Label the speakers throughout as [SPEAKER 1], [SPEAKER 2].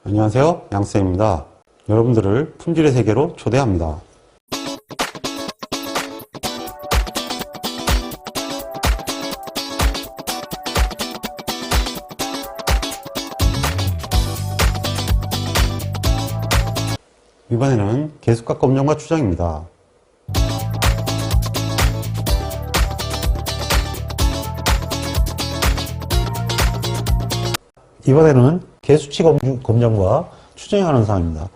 [SPEAKER 1] 안녕하세요, 양쌤입니다. 여러분들을 품질의 세계로 초대합니다. 이번에는 개수값 검정과 추정입니다. 이번에는 개수치 검정과 추정에 관한 사항입니다.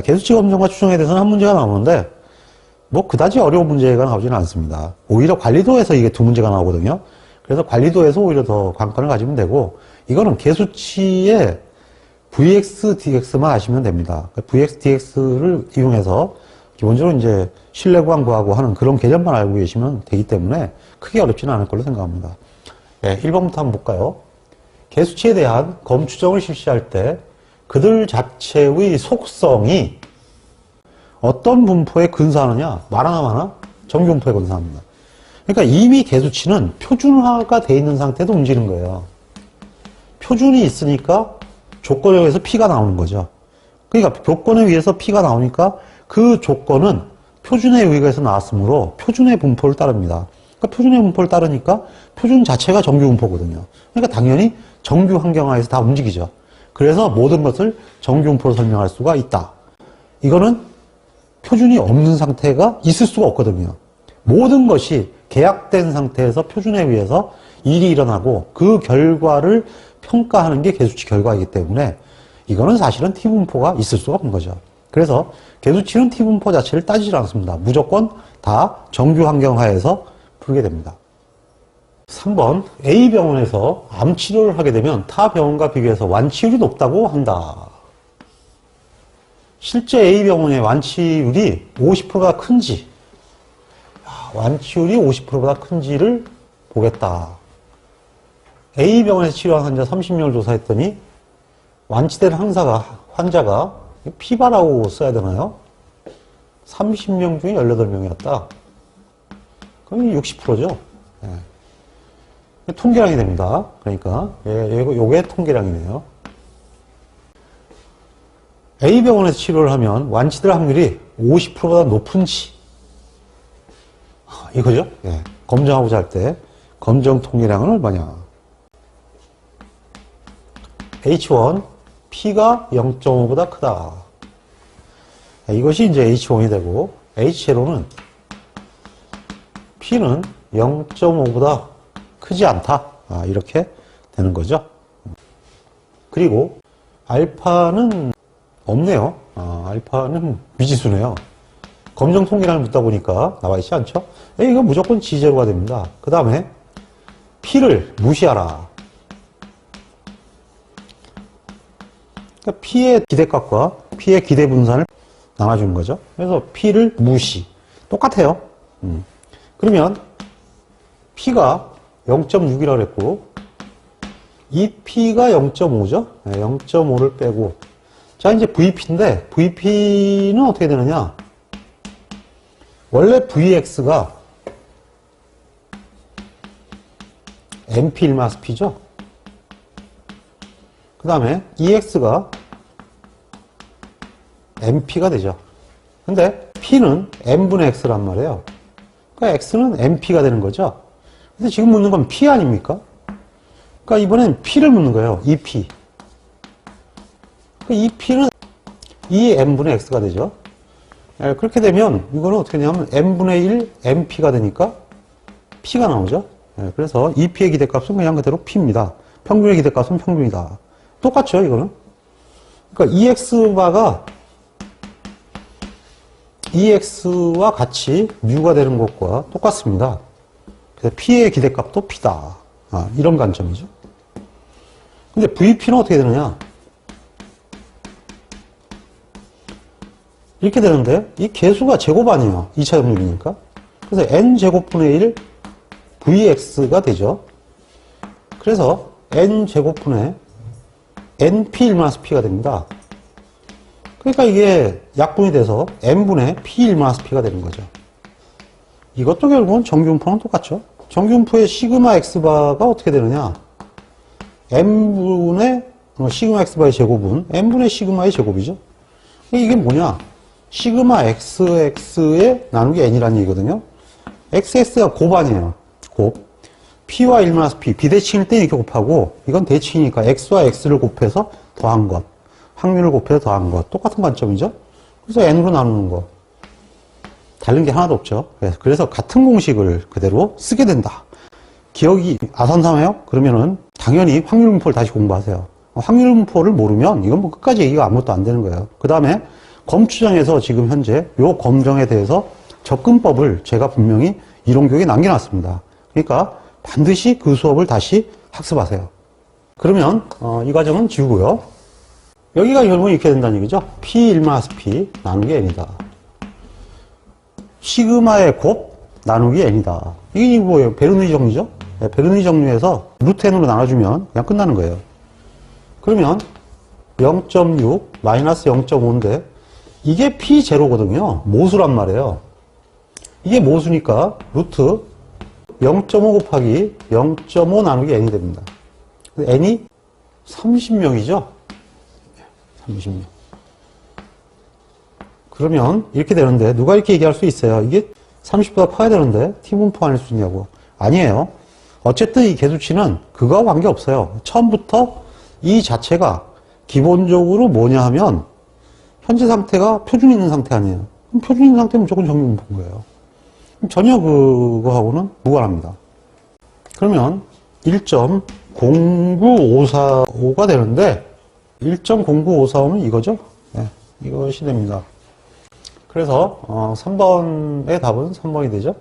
[SPEAKER 1] 개수치 검정과 추정에 대해서는 한 문제가 나오는데 뭐 그다지 어려운 문제가 나오지는 않습니다. 오히려 관리도에서 이게 두 문제가 나오거든요. 그래서 관리도에서 오히려 더 관건을 가지면 되고, 이거는 개수치의 VX, DX만 아시면 됩니다. VX, DX를 이용해서 기본적으로 이제 신뢰구간 구하고 하는 그런 개념만 알고 계시면 되기 때문에 크게 어렵지는 않을 걸로 생각합니다. 네, 1번부터 한번 볼까요? 개수치에 대한 검추정을 실시할 때 그들 자체의 속성이 어떤 분포에 근사하느냐? 말하나 마나 정규분포에 근사합니다. 그러니까 이미 개수치는 표준화가 돼 있는 상태도 움직이는 거예요. 표준이 있으니까 조건에 의해서 P가 나오는 거죠. 그러니까 조건에 의해서 P가 나오니까 그 조건은 표준에 의해서 나왔으므로 표준의 분포를 따릅니다. 그러니까 표준의 분포를 따르니까 표준 자체가 정규 분포거든요. 그러니까 당연히 정규 환경하에서 다 움직이죠. 그래서 모든 것을 정규 분포로 설명할 수가 있다. 이거는 표준이 없는 상태가 있을 수가 없거든요. 모든 것이 계약된 상태에서 표준에 의해서 일이 일어나고 그 결과를 평가하는 게 개수치 결과이기 때문에 이거는 사실은 T분포가 있을 수가 없는 거죠. 그래서 개수치는 T분포 자체를 따지지 않습니다. 무조건 다 정규 환경 하에서 풀게 됩니다. 3번, A병원에서 암치료를 하게 되면 타 병원과 비교해서 완치율이 높다고 한다. 실제 A병원의 완치율이 50%가 큰지, 완치율이 50%보다 큰지를 보겠다. A병원에서 치료한 환자 30명을 조사했더니 완치된 환자가 P바라고 써야 되나요? 30명 중에 18명이었다. 그럼 60%죠. 네. 통계량이 됩니다. 그러니까 요게 통계량이네요. A병원에서 치료를 하면 완치될 확률이 50%보다 높은지, 이거죠. 네. 검정하고자 할 때 검정 통계량은 얼마냐. H1, P가 0.5보다 크다. 이것이 이제 H1이 되고, H0는 P는 0.5보다 크지 않다. 이렇게 되는 거죠. 그리고 알파는 없네요. 알파는 미지수네요. 검정 통계량을 묻다 보니까 나와 있지 않죠? 이거 무조건 G0가 됩니다. 그 다음에 P를 무시하라. 그러니까 P의 기대값과 P의 기대 분산을 나눠주는 거죠. 그래서 P를 무시. 똑같아요. 그러면 P가 0.6이라고 그랬고, 이 P가 0.5죠? 0.5를 빼고. 자, 이제 VP인데, VP는 어떻게 되느냐? 원래 VX가 NP 1마스 P죠? 그 다음에 EX가 NP가 되죠. 근데 P는 N분의 X란 말이에요. 그러니까 X는 NP가 되는 거죠. 근데 지금 묻는 건 P 아닙니까? 그러니까 이번엔 P를 묻는 거예요. EP. 이 P는 2N분의 X가 되죠. 그렇게 되면 이거는 어떻게 되냐면 N분의 1 NP가 되니까 P가 나오죠. 그래서 EP의 기대값은 그냥 그대로 P입니다. 평균의 기대값은 평균이다. 똑같죠, 이거는. 그러니까 EX와 같이 뮤가 되는 것과 똑같습니다. 그래서 P의 기대값도 P다. 이런 관점이죠. 근데 VP는 어떻게 되느냐? 이렇게 되는데, 이 개수가 제곱 아니에요. 2차 점유율이니까. 그래서 N제곱분의 1 VX가 되죠. 그래서 N제곱분의 NP 1마스 P가 됩니다. 그러니까 이게 약분이 돼서 N분의 P 1마스 P가 되는 거죠. 이것도 결국은 정규분포는 똑같죠. 정규분포의 시그마 X바가 어떻게 되느냐? N분의 시그마 x바의 제곱은 n분의 시그마의 제곱이죠. 이게 뭐냐? 시그마 xx의 나누기 n이라는 얘기거든요. xx가 곱아니에요. 곱. p와 1-p. 비대칭일 때 이렇게 곱하고, 이건 대칭이니까 x와 x를 곱해서 더한 것. 확률을 곱해서 더한 것. 똑같은 관점이죠. 그래서 n으로 나누는 거. 다른 게 하나도 없죠. 그래서 같은 공식을 그대로 쓰게 된다. 기억이 아선삼해요? 그러면은 당연히 확률분포를 다시 공부하세요. 확률분포를 모르면 이건 뭐 끝까지 얘기가 아무것도 안 되는 거예요. 그 다음에 검추정에서 지금 현재 요 검정에 대해서 접근법을 제가 분명히 이론교육에 남겨놨습니다. 그러니까 반드시 그 수업을 다시 학습하세요. 그러면 이 과정은 지우고요. 여기가 결국은 이렇게 된다는 얘기죠. P1-P 나누기 N이다. 시그마의 곱 나누기 N이다. 이게 뭐예요? 베르누이 정리죠? 네, 베르누이 정리에서 루트 N으로 나눠주면 그냥 끝나는 거예요. 그러면 0.6 마이너스 0.5인데 이게 P0거든요. 모수란 말이에요. 이게 모수니까 루트 0.5 곱하기 0.5 나누기 N이 됩니다. N이 30명이죠? 30명. 그러면 이렇게 되는데 누가 이렇게 얘기할 수 있어요? 이게 30보다 커야 되는데 T분포 아닐 수 있냐고. 아니에요. 어쨌든 이 계수치는 그거와 관계없어요. 처음부터 이 자체가 기본적으로 뭐냐 하면 현재 상태가 표준 있는 상태 아니에요. 그럼 표준 있는 상태는 무조건 정비분포인 거예요. 전혀 그거하고는 무관합니다. 그러면 1.09545가 되는데 1.09545는 이거죠? 네, 이것이 됩니다. 그래서 3번의 답은 3번이 되죠.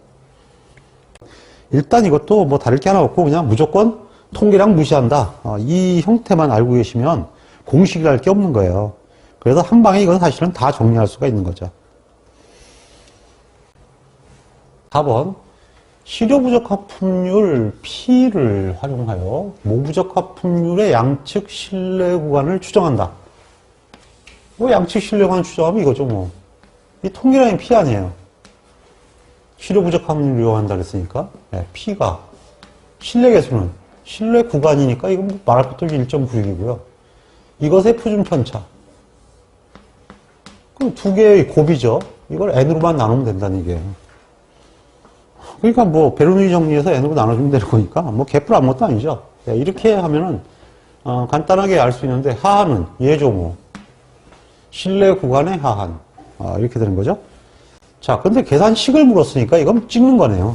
[SPEAKER 1] 일단 이것도 뭐 다를 게 하나 없고 그냥 무조건 통계량 무시한다. 이 형태만 알고 계시면 공식이랄 게 없는 거예요. 그래서 한 방에 이건 사실은 다 정리할 수가 있는 거죠. 4번 실효부적합품률 P를 활용하여 모부적합품률의 양측 신뢰 구간을 추정한다. 뭐 양측 신뢰 구간을 추정하면 이거죠 뭐. 이 통계량이 P 아니에요. 실효부적합률을 이용한다 그랬으니까 네, P가 신뢰계수는 신뢰 구간이니까 이건 뭐 말할 것도 1.96이고요. 이것의 표준 편차. 그럼 두 개의 곱이죠. 이걸 n으로만 나누면 된다는 얘기예요. 그러니까 뭐 베르누이 정리해서 n으로 나눠주면 되는 거니까 뭐 개뿔 아무것도 아니죠. 네, 이렇게 하면은 간단하게 알 수 있는데 하한은 예죠 뭐. 신뢰 구간의 하한. 이렇게 되는 거죠. 자, 근데 계산식을 물었으니까 이건 찍는 거네요.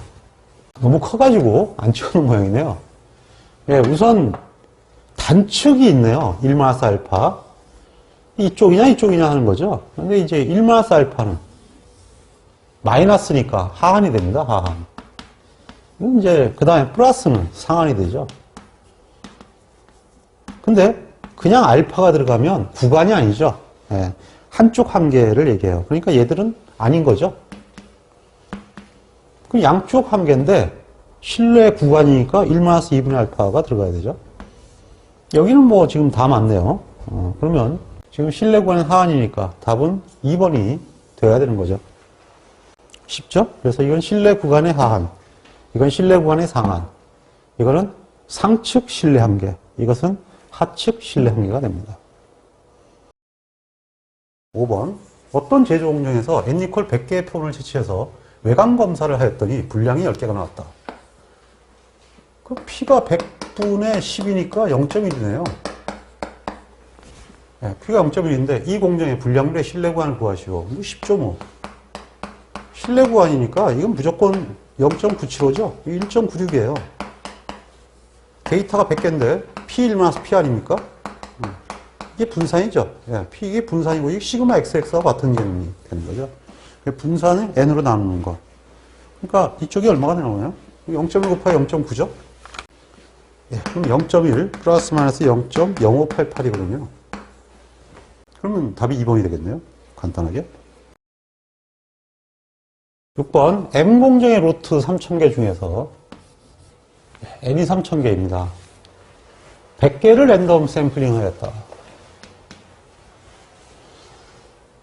[SPEAKER 1] 너무 커가지고 안 찍는 모양이네요. 예, 우선 단축이 있네요. 1-알파. 이쪽이냐 이쪽이냐 하는 거죠. 근데 이제 1-알파는 마이너스니까 하한이 됩니다. 하한. 이제 그 다음에 플러스는 상한이 되죠. 근데 그냥 알파가 들어가면 구간이 아니죠. 예, 한쪽 한계를 얘기해요. 그러니까 얘들은 아닌 거죠. 그럼 양쪽 한계인데 신뢰 구간이니까 1-2분의 알파가 들어가야 되죠. 여기는 뭐 지금 다 맞네요. 그러면 지금 신뢰 구간은 하한이니까 답은 2번이 되어야 되는 거죠. 쉽죠? 그래서 이건 신뢰 구간의 하한, 이건 신뢰 구간의 상한, 이거는 상측 신뢰 한계, 이것은 하측 신뢰 한계가 됩니다. 5번 어떤 제조 공정에서 n= 100개의 표본을 채취해서 외관 검사를 하였더니 분량이 10개가 나왔다. 그 P가 100분의 10이니까 0.1이네요. 네, P가 0.1인데 이 공정의 분량률의 신뢰 구간을 구하시오. 뭐 쉽죠 뭐. 신뢰 구간이니까 이건 무조건 0.975죠. 1.96이에요. 데이터가 100개인데 P1-P 아닙니까? 이게 분산이죠. 예, 이게 분산이고 이게 시그마 XX와 같은 개념이 되는 거죠. 분산을 N으로 나누는 거. 그러니까 이쪽이 얼마가 나오나요? 0.1 곱하기 0.9죠? 예, 그럼 0.1 플러스 마이너스 0.0588이거든요. 그러면 답이 2번이 되겠네요. 간단하게. 6번 M공정의 로트 3000개 중에서 N이 3000개입니다. 100개를 랜덤 샘플링 하였다.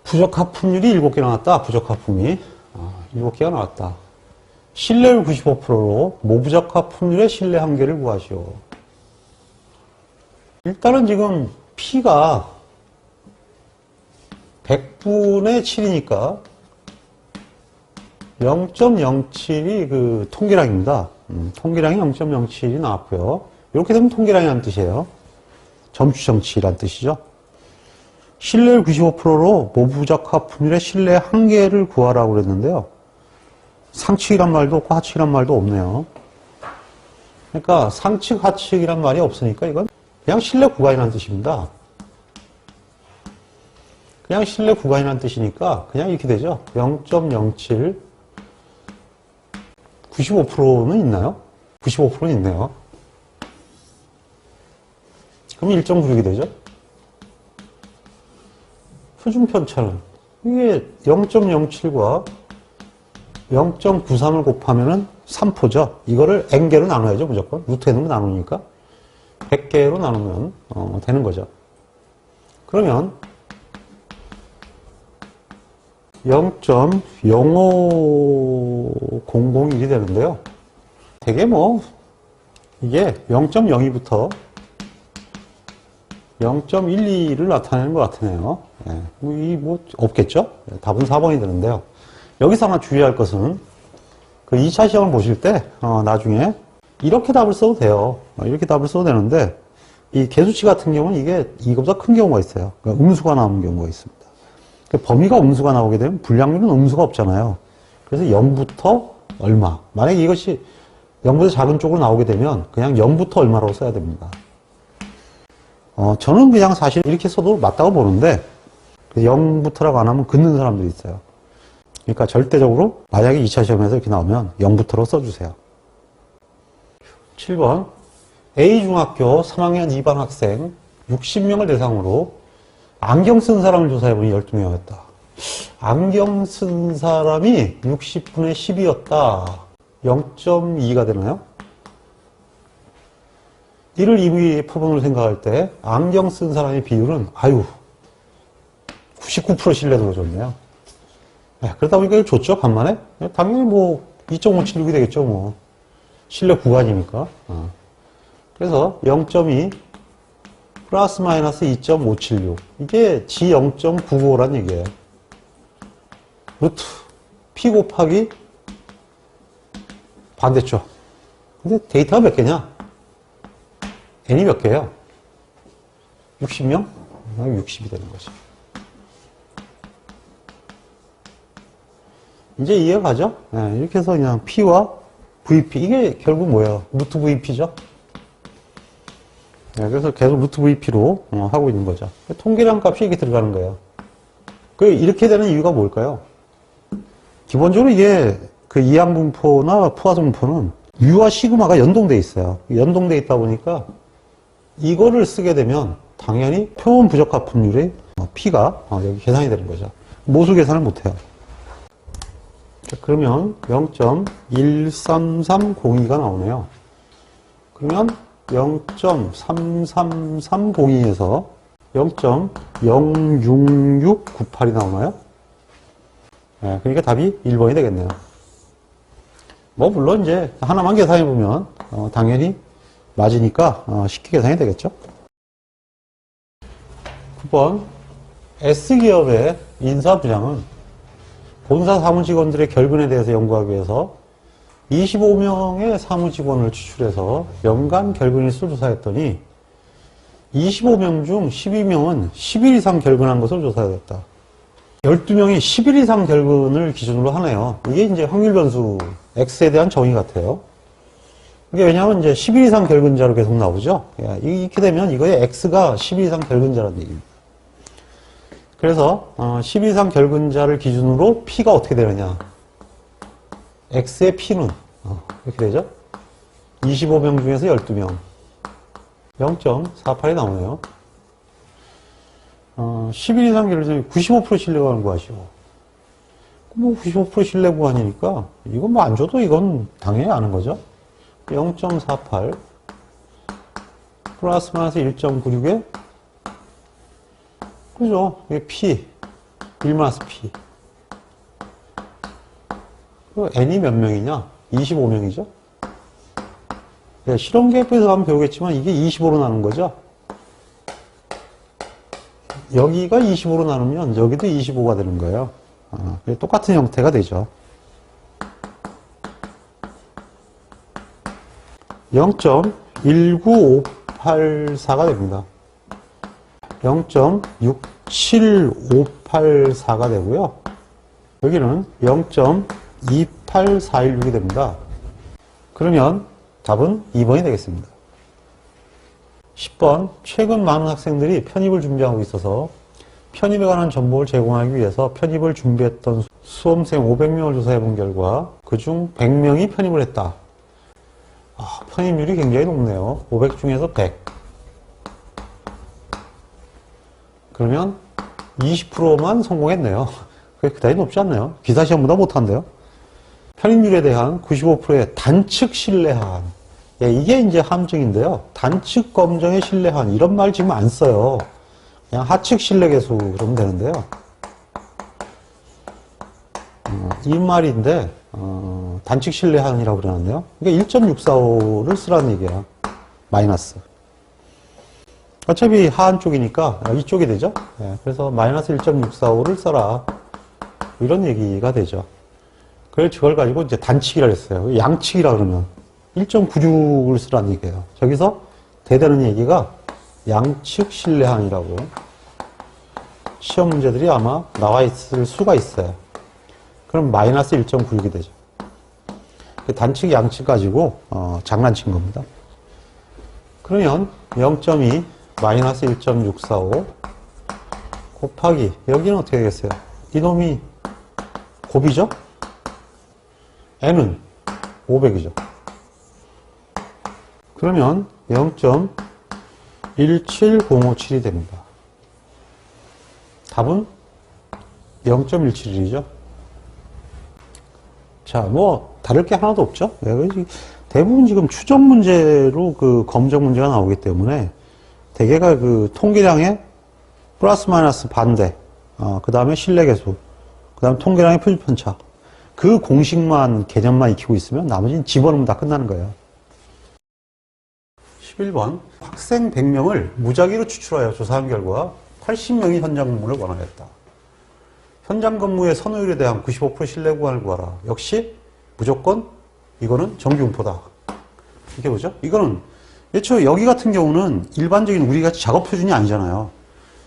[SPEAKER 1] 부적합품률이 7개 나왔다. 부적합품이 7개가 나왔다. 신뢰율 95%로 모부적합품률의 신뢰 한계를 구하시오. 일단은 지금 P가 100분의 7이니까 0.07이 그 통계량입니다. 통계량이 0.07이 나왔고요. 이렇게 되면 통계량이라는 뜻이에요. 점추정치란 뜻이죠. 실내율 95%로 모부적 합품률의 실내 한계를 구하라고 그랬는데요. 상측이란 말도 없고 하측이란 말도 없네요. 그러니까 상측, 하측이란 말이 없으니까 이건 그냥 실내 구간이라는 뜻입니다. 그냥 실내 구간이라는 뜻이니까 그냥 이렇게 되죠. 0.07 95%는 있나요? 95%는 있네요. 그럼 1.96이 되죠? 표준 편차는 이게 0.07과 0.93을 곱하면은 3포죠. 이거를 n개로 나눠야죠, 무조건. 루트 n으로 나누니까 100개로 나누면 되는 거죠. 그러면 0.05001이 되는데요. 되게 뭐 이게 0.02부터 0.12를 나타내는 것 같으네요. 네. 뭐 없겠죠? 답은 4번이 되는데요. 여기서 하나 주의할 것은 그 2차 시험을 보실 때 나중에 이렇게 답을 써도 돼요. 이렇게 답을 써도 되는데 이 개수치 같은 경우는 이게 이거보다 큰 경우가 있어요. 그러니까 음수가 나오는 경우가 있습니다. 그러니까 범위가 음수가 나오게 되면 불량률은 음수가 없잖아요. 그래서 0부터 얼마. 만약에 이것이 0보다 작은 쪽으로 나오게 되면 그냥 0부터 얼마라고 써야 됩니다. 저는 그냥 사실 이렇게 써도 맞다고 보는데 0부터라고 안 하면 긋는 사람들이 있어요. 그러니까 절대적으로 만약에 2차 시험에서 이렇게 나오면 0부터로 써주세요. 7번 A중학교 3학년 2반 학생 60명을 대상으로 안경 쓴 사람을 조사해보니 12명이었다. 안경 쓴 사람이 60분의 10이었다. 0.2가 되나요? 이를 이미 표본으로 생각할 때 안경 쓴 사람의 비율은 99% 신뢰도가 좋네요. 그러다 보니까 이거 좋죠, 간만에? 당연히 뭐 2.576이 되겠죠, 뭐. 신뢰 구간이니까. 그래서 0.2 플러스 마이너스 2.576. 이게 G 0.95란 얘기예요. 루트 P 곱하기 반대쪽. 근데 데이터가 몇 개냐? n이 몇 개예요? 60명? 60이 되는 거지. 이제 이해가 가죠? 네, 이렇게 해서 그냥 P와 VP. 이게 결국 뭐예요? 루트 VP죠? 네, 그래서 계속 루트 VP로 하고 있는 거죠. 통계량 값이 이게 들어가는 거예요. 이렇게 되는 이유가 뭘까요? 기본적으로 이게 그 이항분포나 포화성분포는 U와 시그마가 연동돼 있어요. 연동돼 있다 보니까 이거를 쓰게 되면 당연히 표본 부적합품률의 P가 여기 계산이 되는 거죠. 모수 계산을 못해요. 그러면 0.13302가 나오네요. 그러면 0.33302에서 0.06698이 나오나요? 네, 그러니까 답이 1번이 되겠네요. 뭐 물론 이제 하나만 계산해 보면 당연히 맞으니까 쉽게 계산이 되겠죠. 9번 S기업의 인사부장은 본사 사무직원들의 결근에 대해서 연구하기 위해서 25명의 사무직원을 추출해서 연간 결근일수를 조사했더니 25명 중 12명은 10일 이상 결근한 것을 조사했다. 12명이 10일 이상 결근을 기준으로 하네요. 이게 이제 확률 변수 X에 대한 정의 같아요. 이게 왜냐하면 이제 10일 이상 결근자로 계속 나오죠. 이렇게 되면 이거의 X가 10일 이상 결근자라는 얘기입니다. 그래서 10일 이상 결근자를 기준으로 P가 어떻게 되느냐. X의 P는 이렇게 되죠. 25명 중에서 12명. 0.48이 나오네요. 10일 이상 결근자는 95% 신뢰 구간 구하시고. 뭐 95% 신뢰 구간이니까 이건 뭐 안 줘도 이건 당연히 아는 거죠. 0.48 플러스 마이너스 1.96에 그죠? 이게 P 1 마이너스 P n이 몇 명이냐? 25명이죠? 네, 실험계획부에서 가면 배우겠지만 이게 25로 나눈 거죠? 여기가 20으로 나누면 여기도 25가 되는 거예요. 똑같은 형태가 되죠. 0.19584가 됩니다. 0.67584가 되고요. 여기는 0.28416이 됩니다. 그러면 답은 2번이 되겠습니다. 10번, 최근 많은 학생들이 편입을 준비하고 있어서 편입에 관한 정보를 제공하기 위해서 편입을 준비했던 수험생 500명을 조사해 본 결과 그중 100명이 편입을 했다. 편입률이 굉장히 높네요. 500 중에서 100. 그러면 20%만 성공했네요. 그게 그다지 높지 않나요? 기사시험보다 못한데요. 편입률에 대한 95%의 단측 신뢰한. 이게 이제 함정인데요. 단측 검정의 신뢰한. 이런 말 지금 안 써요. 그냥 하측 신뢰계수 그러면 되는데요. 이 말인데, 단측 신뢰한이라고 그러는데요. 그러니까 1.645를 쓰라는 얘기야. 마이너스. 어차피 하한 쪽이니까 이쪽이 되죠. 그래서 마이너스 1.645를 써라. 이런 얘기가 되죠. 그래서 저걸 가지고 이제 단측이라고 했어요. 양측이라 그러면 1.96을 쓰라는 얘기예요. 저기서 대되는 얘기가 양측 신뢰한이라고. 시험 문제들이 아마 나와 있을 수가 있어요. 그럼 마이너스 1.96이 되죠. 단측, 양측 가지고 장난친 겁니다. 그러면 0.2 마이너스 1.645 곱하기 여기는 어떻게 되겠어요? 이놈이 곱이죠? n은 500이죠. 그러면 0.17057이 됩니다. 답은 0.171이죠. 자, 뭐 다를 게 하나도 없죠. 대부분 지금 추정 문제로 그 검정 문제가 나오기 때문에 대개가 그 통계량의 플러스 마이너스 반대, 그 다음에 신뢰계수, 그 다음에 통계량의 표준편차, 그 공식만 개념만 익히고 있으면 나머지는 집어넣으면 다 끝나는 거예요. 11번, 학생 100명을 무작위로 추출하여 조사한 결과 80명이 현장 근무를 원하였다. 현장 근무의 선호율에 대한 95% 신뢰 구간을 구하라. 역시 무조건 이거는 정규분포다. 이렇게 보죠. 이거는 애초에 여기 같은 경우는 일반적인 우리 같이 작업 표준이 아니잖아요.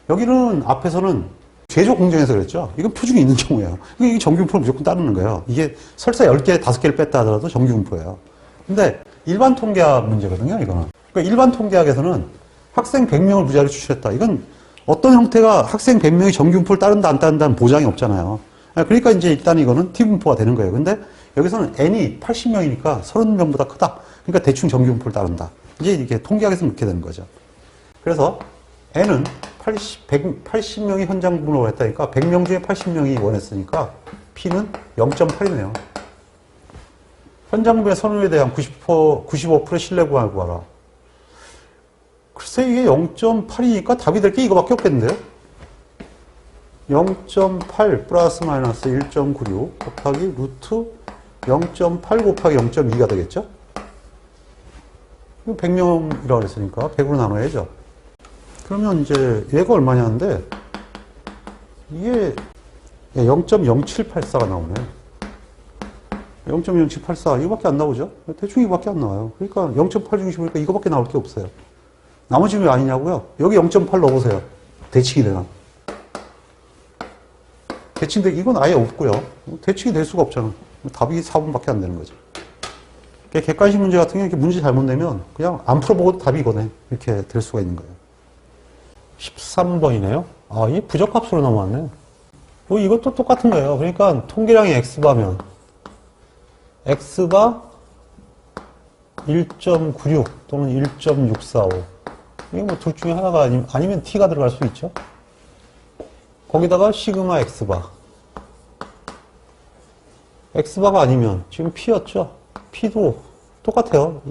[SPEAKER 1] 여기는 앞에서는 제조 공정에서 그랬죠. 이건 표준이 있는 경우예요. 이게 정규분포를 무조건 따르는 거예요. 이게 설사 10개, 5개를 뺐다 하더라도 정규분포예요. 근데 일반 통계학 문제거든요, 이거는. 그러니까 일반 통계학에서는 학생 100명을 무작위로 추출했다. 이건 어떤 형태가 학생 100명이 정규분포를 따른다, 안 따른다는 보장이 없잖아요. 그러니까 이제 일단 이거는 T분포가 되는 거예요. 근데 여기서는 N이 80명이니까 30명보다 크다. 그러니까 대충 정규분포를 따른다. 이제 이게 통계학에서는 그렇게 되는 거죠. 그래서 N은 180명이 현장 근무를 원했다니까 100명 중에 80명이 원했으니까 P는 0.8이네요. 현장 근무의 선호에 대한 95% 신뢰 구간을 구하라. 글쎄 이게 0.8이니까 답이 될 게 이거밖에 없겠는데요. 0.8 플러스 마이너스 1.96 곱하기 루트 0.8 곱하기 0.2가 되겠죠. 100명이라고 했으니까 100으로 나눠야죠. 그러면 이제 얘가 얼마냐는데 이게 0.0784가 나오네. 0.0784 이거밖에 안 나오죠. 대충 이거밖에 안 나와요. 그러니까 0.8 중심 보니까 이거밖에 나올 게 없어요. 나머지는 왜 아니냐고요? 여기 0.8 넣어보세요. 대칭이 되나? 대칭되기 이건 아예 없고요. 대칭이 될 수가 없잖아. 답이 4번밖에 안 되는 거죠. 객관식 문제 같은 경우 이렇게 문제 잘못 내면 그냥 안 풀어보고 답이 이거네. 이렇게 될 수가 있는 거예요. 13번이네요. 이게 부적합수로 넘어왔네. 이것도 똑같은 거예요. 그러니까 통계량이 X바면 X가 1.96 또는 1.645 이게 뭐 둘 중에 하나가 아니면 T가 들어갈 수 있죠. 거기다가 시그마 X바. X바가 아니면 지금 P였죠. P도 똑같아요.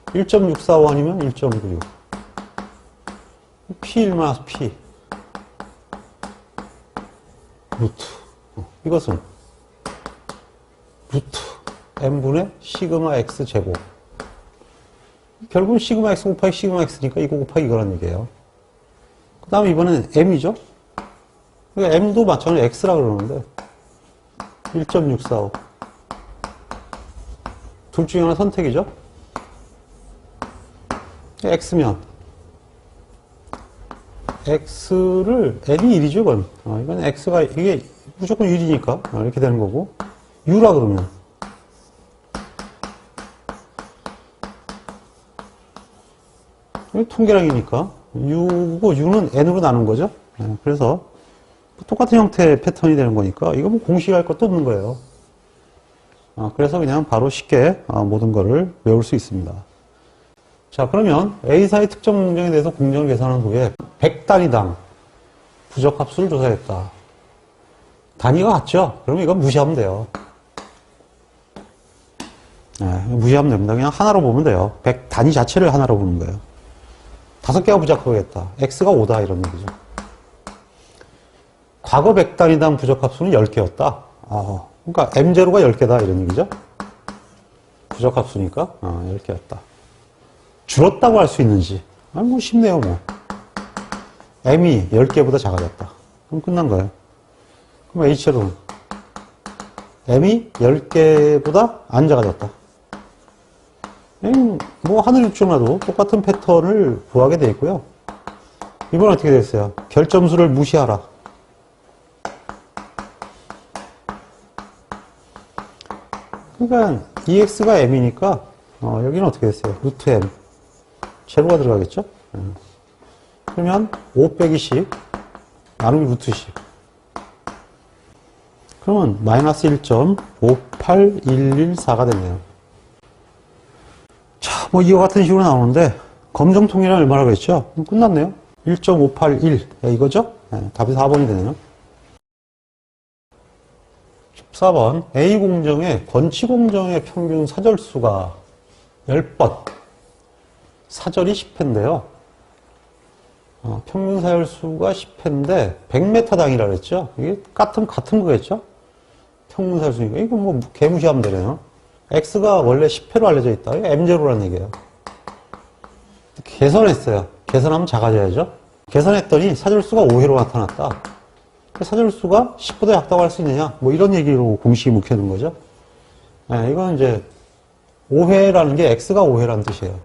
[SPEAKER 1] 1.645 아니면 1.96. P1 P. 루트. 이것은 루트 n분의 시그마 x 제곱. 결국은 시그마 x 곱하기 시그마 x니까 이거 곱하기 이거란 얘기예요. 그 다음에 이번엔 m이죠. 그러니까 M도 마찬가지로 X라 그러는데 1.645 둘 중에 하나 선택이죠. X면 X를 N이 1이죠 이건. 이건 X가 이게 무조건 1이니까 이렇게 되는 거고, U라 그러면 통계량이니까 U고 U는 N으로 나눈 거죠. 그래서 똑같은 형태의 패턴이 되는 거니까 이거 뭐 공식할 것도 없는 거예요. 그래서 그냥 바로 쉽게 모든 거를 외울 수 있습니다. 자, 그러면 A사의 특정 공정에 대해서 공정을 계산한 후에 100단위당 부적합수를 조사했다. 단위가 같죠? 그러면 이건 무시하면 돼요. 무시하면 됩니다. 그냥 하나로 보면 돼요. 100 단위 자체를 하나로 보는 거예요. 5개가 부적합하겠다. X가 5다 이런 얘기죠. 과거 100단위당 부적합수는 10개였다. 그러니까 M0가 10개다 이런 얘기죠. 부적합수니까 10개였다. 줄었다고 할 수 있는지. 뭐 쉽네요 뭐. M이 10개보다 작아졌다. 그럼 끝난 거예요. 그럼 H로는 M이 10개보다 안 작아졌다. 뭐 하늘 육중라도 똑같은 패턴을 구하게 되어 있고요. 이번 어떻게 됐어요? 결점수를 무시하라. 그러니까 EX가 M이니까 여기는 어떻게 됐어요? 루트 M 제로가 들어가겠죠? 그러면 5 빼기 10 나누기 루트 10 그러면 마이너스 1.58114가 됐네요. 자, 뭐 이와 같은 식으로 나오는데 검정통이랑 얼마라고 했죠? 끝났네요. 1.581 이거죠? 답이 4번이 되네요. 14번 A공정의 권치공정의 평균 사절수가 10번 사절이 10회인데요. 평균 사절수가 10회인데 100m당이라 그랬죠? 이게 같은 거겠죠? 평균 사절수니까 이거 뭐 개무시하면 되네요. X가 원래 10회로 알려져 있다. 이게 M0라는 얘기예요. 계산했어요. 계산하면 작아져야죠. 계산했더니 사절수가 5회로 나타났다. 사절수가 10보다 작다고 할 수 있느냐? 뭐 이런 얘기로 공식이 묵혀둔 거죠. 이건 이제 5회라는 게 X가 5회라는 뜻이에요.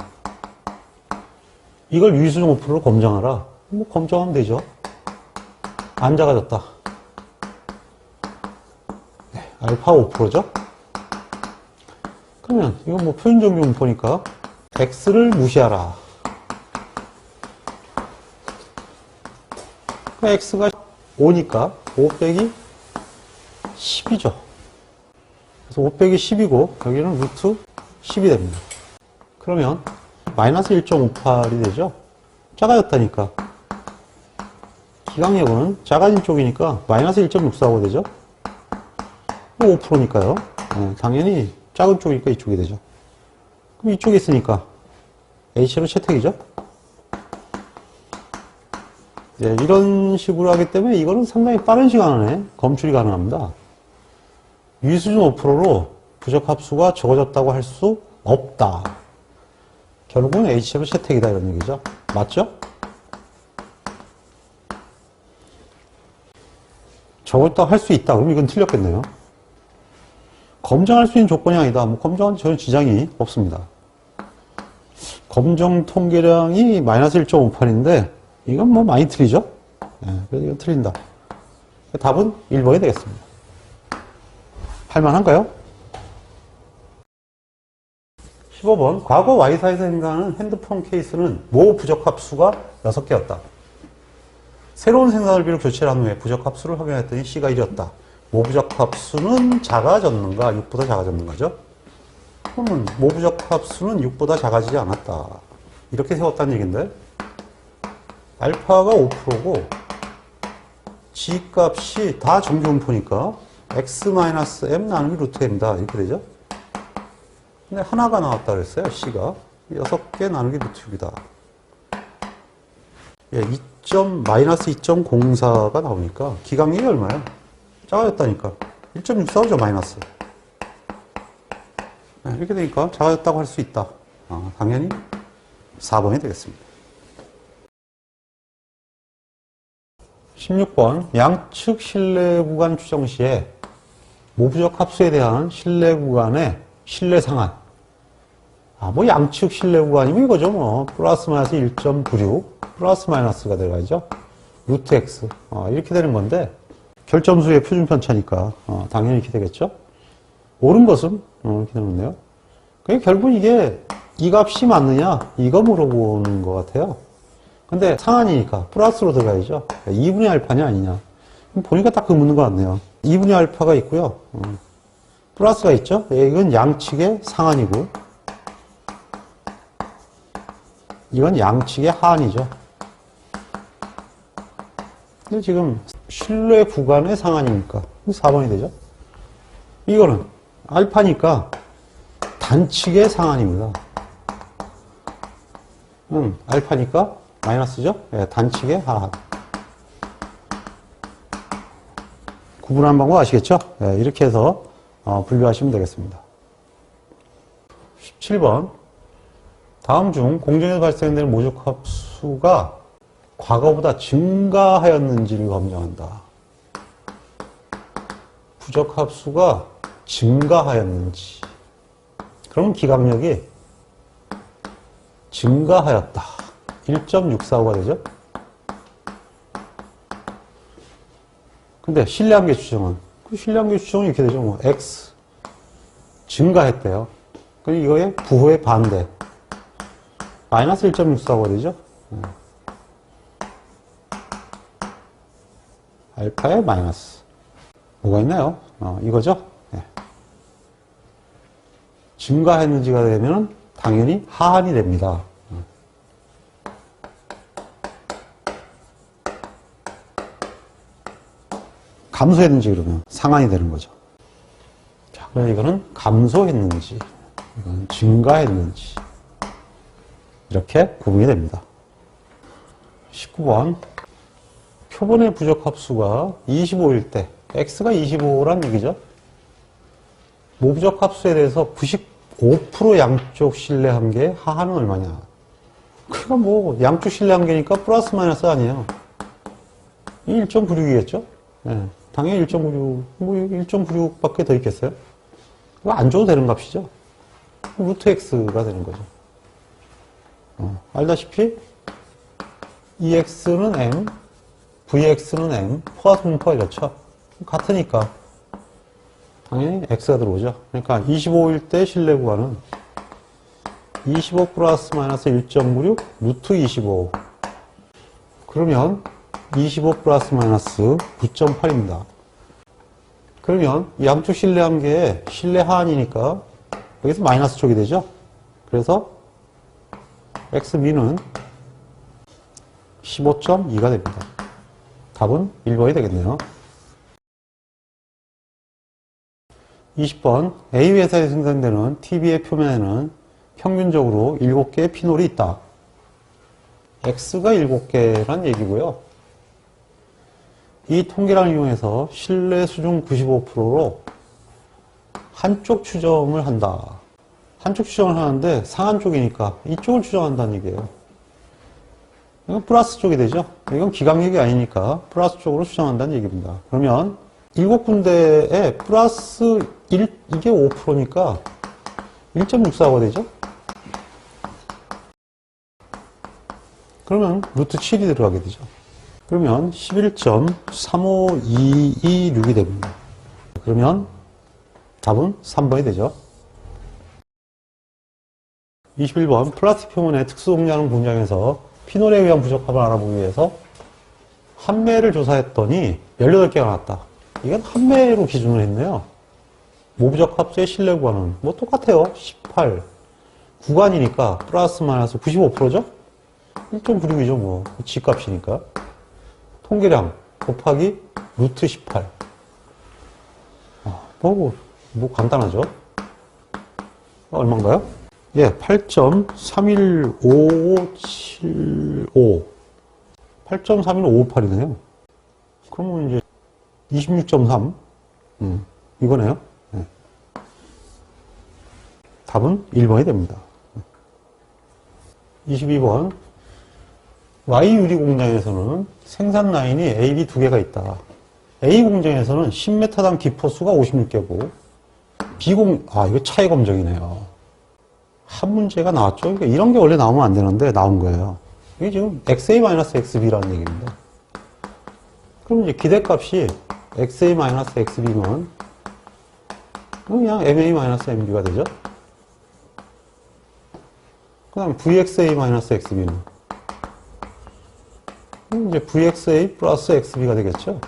[SPEAKER 1] 이걸 유의수정 5%로 검정하라. 뭐 검정하면 되죠. 안 작아졌다. 알파 5%죠. 그러면 이건 뭐 표준정비 문법이니까 X를 무시하라. X가 5니까 5 빼기 10이죠. 그래서 5 빼기 10이고 여기는 루트 10이 됩니다. 그러면 마이너스 1.58이 되죠. 작아졌다니까. 기강력은 작아진 쪽이니까 마이너스 1.645 되죠. 5%니까요. 당연히 작은 쪽이니까 이쪽이 되죠. 그럼 이쪽에 있으니까 H로 채택이죠. 이런 식으로 하기 때문에 이거는 상당히 빠른 시간 안에 검출이 가능합니다. 유의수준 5%로 부적합수가 적어졌다고 할 수 없다. 결국은 H로 채택이다 이런 얘기죠. 맞죠? 적었다고 할 수 있다. 그럼 이건 틀렸겠네요. 검증할 수 있는 조건이 아니다. 뭐 검증은 전혀 지장이 없습니다. 검정 통계량이 마이너스 1.58인데 이건 뭐 많이 틀리죠? 그래서 이건 틀린다. 답은 1번이 되겠습니다. 할만한가요? 15번 과거 Y사에서 행사하는 핸드폰 케이스는 모 부적합수가 6개였다. 새로운 생산설비를 교체를 한 후에 부적합수를 확인했더니 C가 1이었다. 모 부적합수는 작아졌는가 6보다 작아졌는가죠? 그러면 모 부적합수는 6보다 작아지지 않았다. 이렇게 세웠다는 얘기인데 알파가 5%고 G값이 다 정규분포니까 X-M 나누기 루트 M이다. 이렇게 되죠? 근데 하나가 나왔다 그랬어요. C가 6개 나누기 루트 6이다. 마이너스 2.04가 나오니까 기강력이 얼마야? 작아졌다니까 1.645죠 마이너스. 이렇게 되니까 작아졌다고 할 수 있다. 당연히 4번이 되겠습니다. 16번 양측 실내 구간 추정 시에 모부적 합수에 대한 실내 구간의 실내 상한. 뭐 양측 실내 구간이면 이거죠. 뭐 플러스 마이너스 1.96 플러스 마이너스가 들어가죠. 루트 x 이렇게 되는 건데 결점수의 표준 편차니까 당연히 이렇게 되겠죠. 옳은 것은 이렇게 되는 거네요. 그러니까 결국 이게 이 값이 맞느냐 이거 물어보는 것 같아요. 근데 상한이니까 플러스로 들어가야죠. 2분의 알파냐 아니냐. 보니까 딱 그 묻는 것 같네요. 2분의 알파가 있고요. 플러스가 있죠. 이건 양측의 상한이고 이건 양측의 하한이죠. 근데 지금 실내 구간의 상한이니까 4번이 되죠. 이거는 알파니까 단측의 상한입니다. 알파니까 마이너스죠. 단측의 하한. 구분하는 방법 아시겠죠? 이렇게 해서 분류하시면 되겠습니다. 17번 다음 중 공정에서 발생되는 모적합수가 과거보다 증가하였는지를 검증한다. 부적합수가 증가하였는지. 그럼 기각력이 증가하였다. 1.645가 되죠? 근데 신뢰한계 추정은? 그 신뢰한계 추정은 이렇게 되죠. 뭐, x. 증가했대요. 그리고 이거의 부호의 반대. 마이너스 1.645가 되죠? 알파의 마이너스. 뭐가 있나요? 이거죠? 네. 증가했는지가 되면 당연히 하한이 됩니다. 감소했는지 그러면 상한이 되는 거죠. 자, 그럼 이거는 감소했는지, 이건 증가했는지 이렇게 구분이 됩니다. 19번 표본의 부적합수가 25일 때 x가 25란 얘기죠. 모부적합수에 대해서 95% 양쪽 신뢰한계 하한은 얼마냐. 그러니까 뭐 양쪽 신뢰한계니까 플러스 마이너스 아니에요. 1.96이겠죠. 네, 당연히 1.96, 뭐 1.96밖에 더 있겠어요? 이거 안 줘도 되는 값이죠. 루트 x가 되는 거죠. 알다시피 EX는 M, VX는 M, 포화 분포가 이렇죠. 같으니까 당연히 X가 들어오죠. 그러니까 25일 때 실내 구간은 25 플러스 마이너스 1.96 루트 25. 그러면 25 플러스 마이너스 9.8입니다. 그러면 양쪽 실내 한계에 실내 하한이니까 여기서 마이너스 쪽이 되죠. 그래서 X민은 15.2가 됩니다. 답은 1번이 되겠네요. 20번 A 회사에 생산되는 TV의 표면에는 평균적으로 7개의 피놀이 있다. X가 7개란 얘기고요. 이 통계량을 이용해서 실내 수중 95%로 한쪽 추정을 한다. 한쪽 추정을 하는데 상한 쪽이니까 이쪽을 추정한다는 얘기예요. 이건 플러스 쪽이 되죠. 이건 기각력이 아니니까 플러스 쪽으로 추정한다는 얘기입니다. 그러면 7군데에 플러스 1, 이게 5%니까 1.64가 되죠. 그러면 루트 7이 들어가게 되죠. 그러면 11.35226이 됩니다. 그러면 답은 3번이 되죠. 21번 플라스틱 표면의 특수 동량을 분장해서 피놀에 의한 부적합을 알아보기 위해서 한매를 조사했더니 18개가 나왔다. 이건 한매로 기준을 했네요. 모부적합수의 실내 구간은 뭐 똑같아요. 18. 구간이니까 플러스 마이너스 95%죠? 1.96이죠 뭐. G값이니까. 통계량 곱하기 루트 18. 뭐 간단하죠? 얼마인가요? 예, 8.31575. 8.31558이네요. 그러면 이제 26.3. 이거네요. 네. 답은 1번이 됩니다. 22번. Y유리 공장에서는 생산 라인이 A, B 두 개가 있다. A 공장에서는 10m당 기포수가 56개고, 이거 차이 검정이네요. 한 문제가 나왔죠? 그러니까 이런 게 원래 나오면 안 되는데, 나온 거예요. 이게 지금 XA-XB라는 얘기입니다. 그럼 이제 기대값이 XA-XB면, 그냥 MA-MB가 되죠? 그 다음 VXA-XB는, 이제 VXA 플러스 XB가 되겠죠?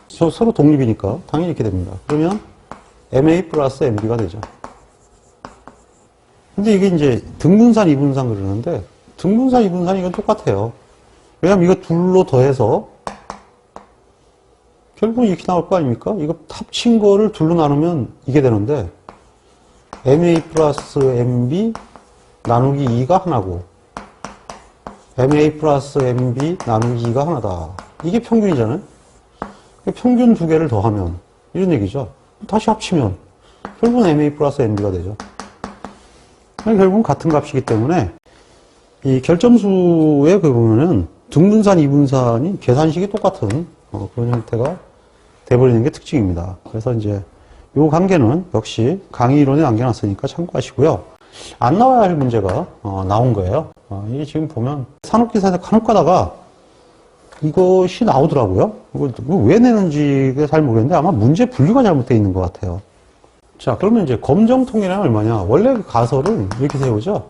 [SPEAKER 1] 서로 독립이니까 당연히 이렇게 됩니다. 그러면 MA 플러스 MB가 되죠. 근데 이게 이제 등분산, 이분산 그러는데 등분산, 이분산 이건 똑같아요. 왜냐면 이거 둘로 더해서 결국은 이렇게 나올 거 아닙니까? 이거 합친 거를 둘로 나누면 이게 되는데 MA 플러스 MB 나누기 2가 하나고 MA 플러스 MB 나누기 2가 하나다. 이게 평균이잖아요? 평균 두 개를 더하면 이런 얘기죠. 다시 합치면 결국은 MA 플러스 MB가 되죠. 결국은 같은 값이기 때문에 이 결점수에 보면은 등분산, 이분산이 계산식이 똑같은 그런 형태가 돼버리는 게 특징입니다. 그래서 이제 이 관계는 역시 강의 이론에 남겨놨으니까 참고하시고요. 안 나와야 할 문제가 나온 거예요. 이게 지금 보면 산업기사에서 간혹 가다가 이것이 나오더라고요. 이거 왜 내는지가 잘 모르겠는데 아마 문제 분류가 잘못되어 있는 것 같아요. 자, 그러면 이제 검정통이란 얼마냐? 원래 그 가설은 이렇게 세우죠.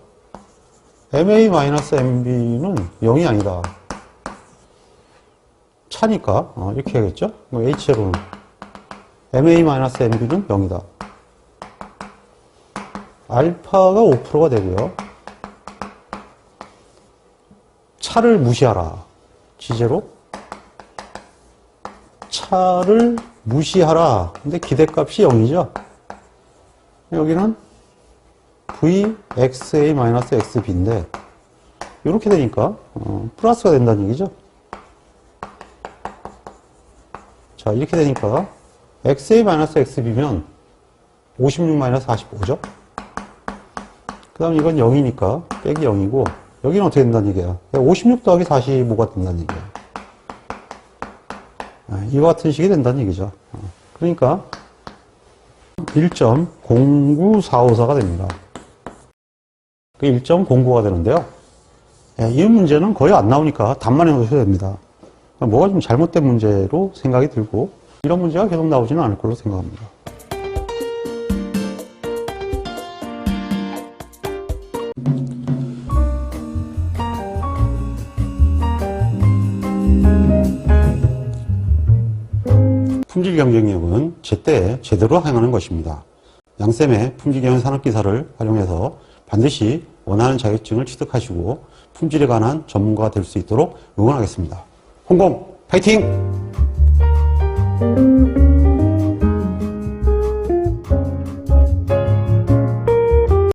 [SPEAKER 1] MA-MB는 0이 아니다. 차니까 이렇게 해야겠죠? H제로는 MA-MB는 0이다. 알파가 5%가 되고요. 차를 무시하라. G제로 차를 무시하라. 근데 기대값이 0이죠. 여기는 VXA-XB인데 이렇게 되니까 플러스가 된다는 얘기죠. 자, 이렇게 되니까 XA-XB면 56-45죠. 그 다음 이건 0이니까 빼기 0이고 여기는 어떻게 된다는 얘기야? 56 더하기 45가 된다는 얘기야. 이와 같은 식이 된다는 얘기죠. 그러니까 1.09454가 됩니다. 그 1.09가 되는데요. 이 문제는 거의 안 나오니까 답만 해놓으셔도 됩니다. 뭐가 좀 잘못된 문제로 생각이 들고 이런 문제가 계속 나오지는 않을 걸로 생각합니다. 품질 경쟁력은 제때 제대로 행하는 것입니다. 양쌤의 품질 경영 산업기사를 활용해서 반드시 원하는 자격증을 취득하시고 품질에 관한 전문가가 될 수 있도록 응원하겠습니다. 홍콩 파이팅!